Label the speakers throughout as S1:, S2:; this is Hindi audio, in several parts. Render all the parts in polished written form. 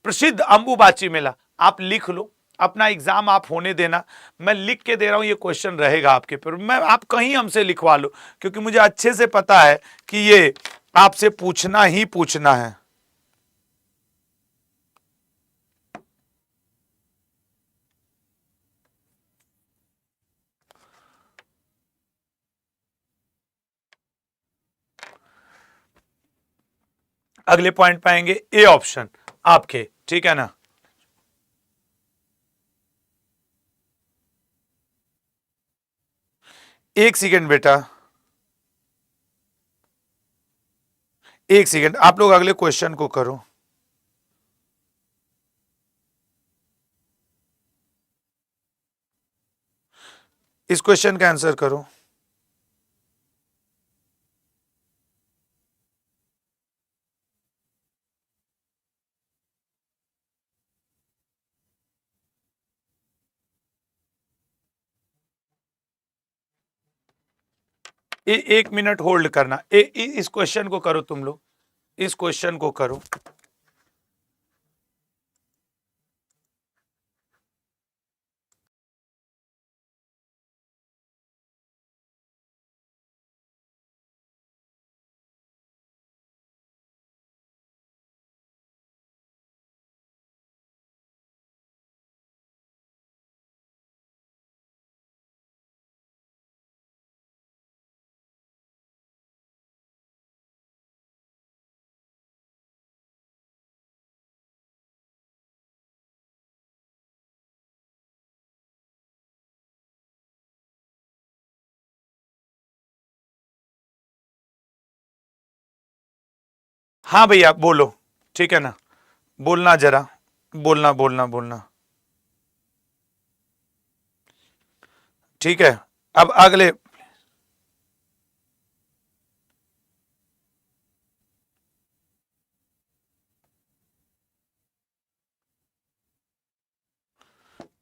S1: प्रसिद्ध अंबुबाची मेला। आप लिख लो, अपना एग्जाम आप होने देना, मैं लिख के दे रहा हूं, ये क्वेश्चन रहेगा आपके पेपर में, आप कहीं हमसे लिखवा लो, क्योंकि मुझे अच्छे से पता है कि ये आपसे पूछना ही पूछना है। अगले पॉइंट पाएंगे ए ऑप्शन आपके, ठीक है ना। एक सेकेंड बेटा, एक सेकेंड, आप लोग अगले क्वेश्चन को करो। इस क्वेश्चन का आंसर करो। एक मिनट होल्ड करना। इस क्वेश्चन को करो तुम लोग, इस क्वेश्चन को करो। हाँ भैया बोलो, ठीक है ना, बोलना जरा, बोलना बोलना बोलना, ठीक है। अब अगले,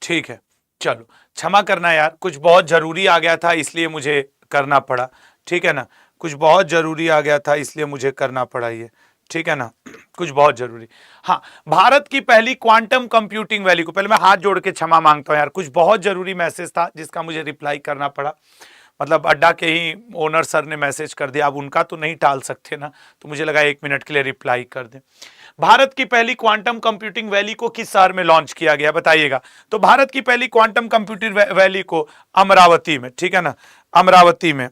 S1: ठीक है, चलो क्षमा करना यार, कुछ बहुत जरूरी आ गया था इसलिए मुझे करना पड़ा, ठीक है ना, कुछ बहुत जरूरी आ गया था इसलिए मुझे करना पड़ा ये, ठीक है ना, कुछ बहुत जरूरी। हाँ, भारत की पहली क्वांटम कंप्यूटिंग वैली को, पहले मैं हाथ जोड़ के क्षमा मांगता हूं यार, कुछ बहुत जरूरी मैसेज था जिसका मुझे रिप्लाई करना पड़ा, मतलब अड्डा के ही ओनर सर ने मैसेज कर दिया, अब उनका तो नहीं टाल सकते ना, तो मुझे लगा 1 मिनट के लिए रिप्लाई कर दें। भारत की पहली क्वांटम कंप्यूटिंग वैली को किस शहर में लॉन्च किया गया बताइएगा। तो भारत की पहली क्वांटम कंप्यूटिंग वैली को अमरावती में, ठीक है ना, अमरावती में।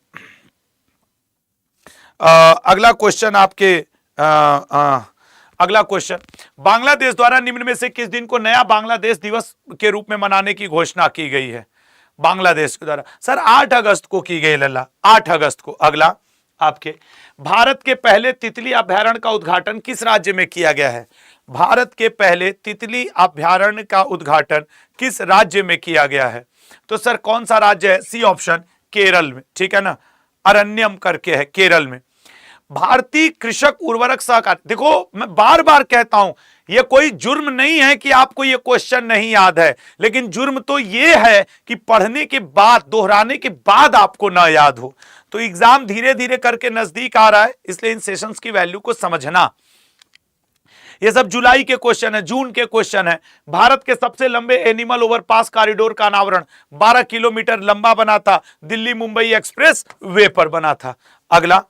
S1: अगला क्वेश्चन आपके, अगला क्वेश्चन, बांग्लादेश द्वारा निम्न में से किस दिन को नया बांग्लादेश दिवस के रूप में मनाने की घोषणा की गई है। बांग्लादेश के द्वारा सर 8 अगस्त को की गई लल्ला, 8 अगस्त को। अगला आपके, भारत के पहले तितली अभ्यारण्य का उद्घाटन किस राज्य में किया गया है। भारत के पहले तितली अभ्यारण्य का उद्घाटन किस राज्य में किया गया है। तो सर कौन सा राज्य है, सी ऑप्शन, केरल में, ठीक है ना, अरण्यम करके है केरल में। भारतीय कृषक उर्वरक सहकार, देखो मैं बार बार कहता हूं, यह कोई जुर्म नहीं है कि आपको यह क्वेश्चन नहीं याद है, लेकिन जुर्म तो यह है कि पढ़ने के बाद, दोहराने के बाद आपको ना याद हो। तो एग्जाम धीरे धीरे करके नजदीक आ रहा है, इसलिए इन सेशंस की वैल्यू को समझना। ये सब जुलाई के क्वेश्चन है, जून के क्वेश्चन है। भारत के सबसे लंबे एनिमल ओवरपास कॉरिडोर का अनावरण 12 किलोमीटर लंबा बना था, दिल्ली मुंबई एक्सप्रेस वे पर बना था। अगला,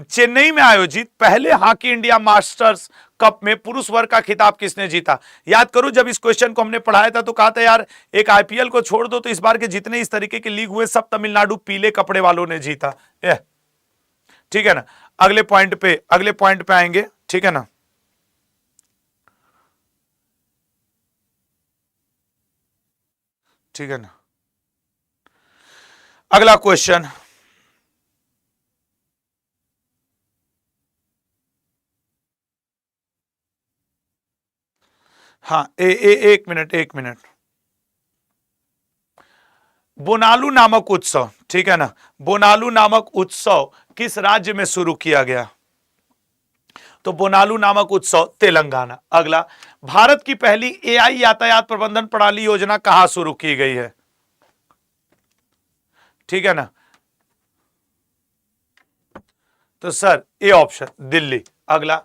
S1: चेन्नई में आयोजित पहले हॉकी इंडिया मास्टर्स कप में पुरुष वर्ग का खिताब किसने जीता। याद करो जब इस क्वेश्चन को हमने पढ़ाया था तो कहा था यार एक आईपीएल को छोड़ दो तो इस बार के जितने इस तरीके के लीग हुए सब तमिलनाडु पीले कपड़े वालों ने जीता, ठीक है ना। अगले पॉइंट पे आएंगे, ठीक है ना। ठीक है ना, अगला क्वेश्चन, हाँ एक मिनट, बोनालू नामक उत्सव, ठीक है ना, बोनालू नामक उत्सव किस राज्य में शुरू किया गया। तो बोनालू नामक उत्सव तेलंगाना। अगला, भारत की पहली एआई यातायात प्रबंधन प्रणाली योजना कहां शुरू की गई है। ठीक है ना, तो सर ए ऑप्शन दिल्ली। अगला,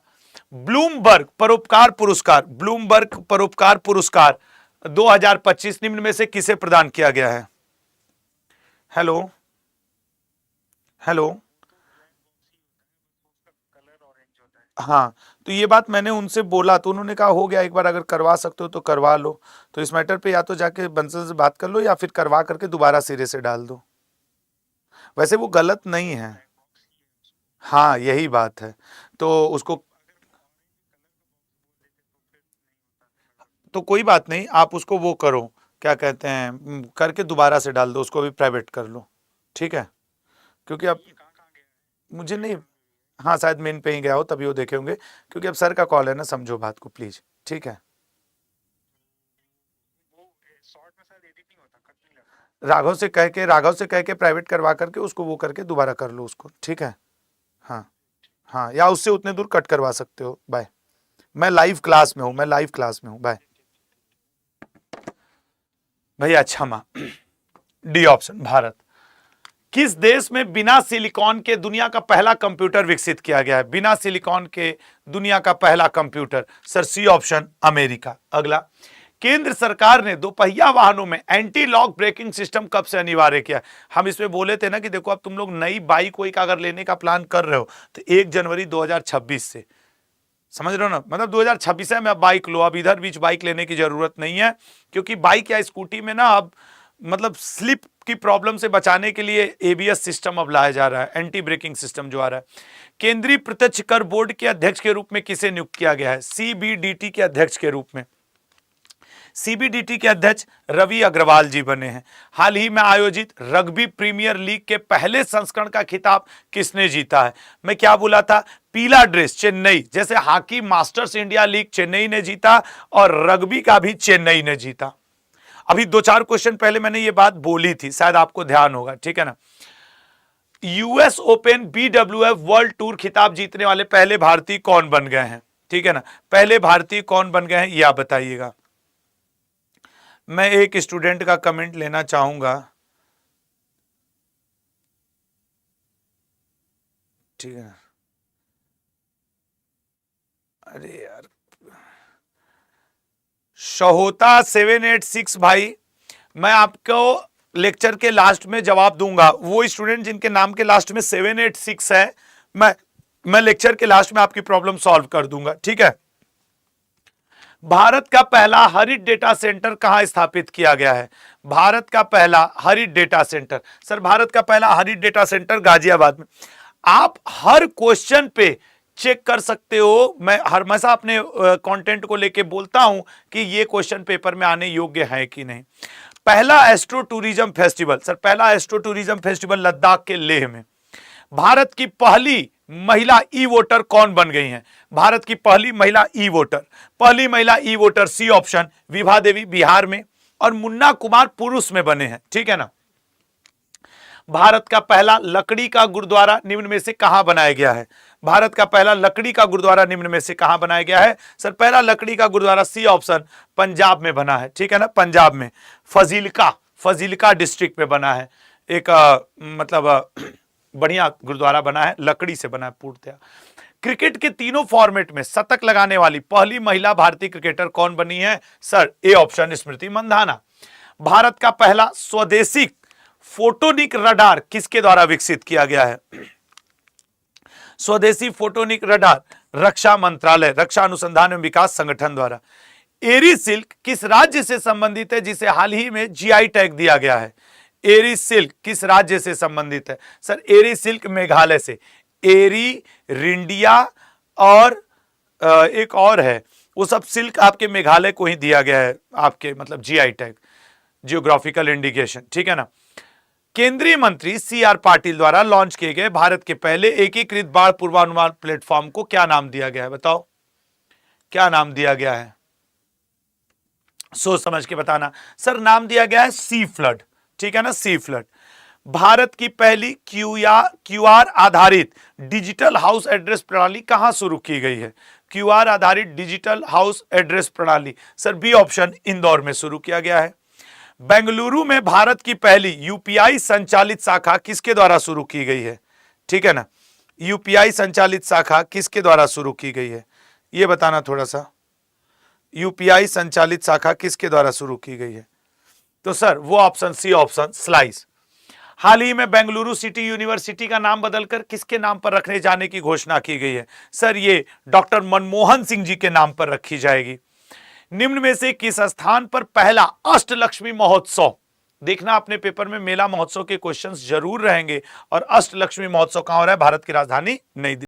S1: ब्लूमबर्ग परोपकार पुरस्कार, ब्लूमबर्ग परोपकार पुरस्कार 2025 निम्न में से किसे प्रदान किया गया है? हेलो हेलो, हाँ, तो ये बात मैंने उनसे बोला तो उन्होंने कहा हो गया, एक बार अगर करवा सकते हो तो करवा लो। तो इस मैटर पे या तो जाके बंसल से बात कर लो या फिर करवा करके दोबारा सिरे से डाल दो। वैसे वो गलत नहीं है, हाँ यही बात है। तो उसको, तो कोई बात नहीं, आप उसको वो करो, क्या कहते हैं, करके दोबारा से डाल दो, उसको भी प्राइवेट कर लो, ठीक है? क्योंकि अब मुझे नहीं, हाँ शायद मेन पे ही गया हो तभी वो देखे होंगे, क्योंकि अब सर का कॉल है ना, समझो बात को प्लीज, ठीक है? राघव से कह के प्राइवेट करवा करके उसको वो करके दोबारा कर लो उसको, ठीक है? हाँ हाँ, या उससे उतने दूर कट करवा सकते हो। बाय, मैं लाइव क्लास में हूँ, मैं लाइव क्लास में हूँ। बाय भैया, अच्छा माँ, डी ऑप्शन भारत। किस देश में बिना सिलिकॉन के दुनिया का पहला कंप्यूटर विकसित किया गया है? बिना सिलिकॉन के दुनिया का पहला computer, sir C option America. अगला, केंद्र सरकार ने दोपहिया वाहनों में एंटी लॉक ब्रेकिंग सिस्टम कब से अनिवार्य किया? हम इसमें बोले थे ना कि देखो अब तुम लोग नई बाइक कोई का अगर लेने का प्लान कर रहे हो तो 1 जनवरी 2026 से, समझ रहे हो ना, मतलब 2026 में अब बाइक लो, अब इधर बीच बाइक लेने की जरूरत नहीं है, क्योंकि बाइक या स्कूटी में ना अब मतलब स्लिप की प्रॉब्लम से बचाने के लिए एबीएस सिस्टम अब लाया जा रहा है, एंटी ब्रेकिंग सिस्टम जो आ रहा है। केंद्रीय प्रत्यक्ष कर बोर्ड के अध्यक्ष के रूप में किसे नियुक्त किया गया है? सीबीडीटी के अध्यक्ष के रूप में, सीबीडीटी के अध्यक्ष रवि अग्रवाल जी बने हैं। हाल ही में आयोजित रग्बी प्रीमियर लीग के पहले संस्करण का खिताब किसने जीता है? मैं क्या बोला था, पीला ड्रेस चेन्नई, जैसे hockey masters India league Chennai ने जीता और रग्बी का भी चेन्नई ने जीता। अभी 2-4 क्वेश्चन पहले मैंने ये बात बोली थी, शायद आपको ध्यान होगा, ठीक है ना? US open BWF world tour खिताब जीतने वाले पहले भारतीय कौन बन गए हैं? ठीक है ना, पहले भारतीय कौन बन गए हैं यह बताइएगा। मैं एक स्टूडेंट का कमेंट लेना चाहूंगा, ठीक है? अरे यार, शहोता 786 भाई, मैं आपको लेक्चर के लास्ट में जवाब दूंगा। वो स्टूडेंट जिनके नाम के लास्ट में 786 है, मैं लेक्चर के लास्ट में आपकी प्रॉब्लम सॉल्व कर दूंगा, ठीक है? भारत का पहला हरित डेटा सेंटर कहां स्थापित किया गया है? भारत का पहला हरित डेटा सेंटर, सर भारत का पहला हरित डेटा सेंटर गाजियाबाद में। आप हर क्वेश्चन पे चेक कर सकते हो, मैं हमेशा अपने कंटेंट को लेके बोलता हूं कि ये क्वेश्चन पेपर में आने योग्य है कि नहीं। पहला एस्ट्रो टूरिज्म फेस्टिवल, सर पहला एस्ट्रो टूरिज्म फेस्टिवल लद्दाख के लेह में। भारत की पहली महिला ई वोटर कौन बन गई हैं? भारत की पहली महिला ई वोटर, पहली महिला ई voter C option Vibha Devi Bihar में, और मुन्ना कुमार पुरुष में बने हैं, ठीक है ना? भारत का पहला लकड़ी का गुरुद्वारा निम्न में से कहां बनाया गया है? भारत का पहला लकड़ी का गुरुद्वारा निम्न में से कहां बनाया गया है? सर पहला लकड़ी का गुरुद्वारा सी ऑप्शन पंजाब में बना है, ठीक है ना? पंजाब में फजीलिका डिस्ट्रिक्ट में बना है, एक मतलब बढ़िया गुरुद्वारा बना है, लकड़ी से बना है पूर्णतया। क्रिकेट के तीनों फॉर्मेट में शतक लगाने वाली पहली महिला भारतीय क्रिकेटर कौन बनी है? Sir A option Smriti Mandhana. Bharat का पहला स्वदेशी फोटोनिक रडार किसके द्वारा विकसित किया गया है? स्वदेशी फोटोनिक रडार रक्षा मंत्रालय, रक्षा अनुसंधान एवं विकास संगठन द्वारा। एरी सिल्क किस राज्य से संबंधित है जिसे हाल ही में जीआई टैग दिया गया है? एरी सिल्क किस राज्य से संबंधित है? सर एरी सिल्क मेघालय से। एरी, रिंडिया और एक और है, वो सब सिल्क आपके मेघालय को ही दिया गया है, आपके मतलब जीआई टैग, जियोग्राफिकल इंडिकेशन, ठीक है ना? केंद्रीय मंत्री सी आर पाटिल द्वारा लॉन्च किए गए भारत के पहले एकीकृत बाढ़ पूर्वानुमान प्लेटफॉर्म को क्या नाम दिया गया है? बताओ क्या नाम दिया गया है? सोच समझ के बताना। सर नाम दिया गया है सी फ्लड, ठीक है ना? सी फ्लड। भारत की पहली क्यूआर आधारित डिजिटल हाउस एड्रेस प्रणाली कहां शुरू की गई है? क्यूआर आधारित डिजिटल हाउस एड्रेस प्रणाली, सर बी ऑप्शन इंदौर में शुरू किया गया है। बेंगलुरु में भारत की पहली यूपीआई संचालित शाखा किसके द्वारा शुरू की गई है? ठीक है ना, यूपीआई संचालित शाखा किसके द्वारा शुरू की गई है? ये बताना थोड़ा सा, यूपीआई संचालित शाखा किसके द्वारा शुरू की गई है? तो सर वो ऑप्शन सी, ऑप्शन स्लाइस। हाल ही में बेंगलुरु सिटी यूनिवर्सिटी का नाम बदलकर किसके नाम पर रखने जाने की घोषणा की गई है? सर ये डॉक्टर मनमोहन सिंह जी के नाम पर रखी जाएगी। निम्न में से किस स्थान पर पहला अष्टलक्ष्मी महोत्सव? देखना अपने पेपर में मेला महोत्सव के क्वेश्चंस जरूर रहेंगे। और अष्टलक्ष्मी महोत्सव कहां हो रहा है? भारत की राजधानी नई दिल्ली।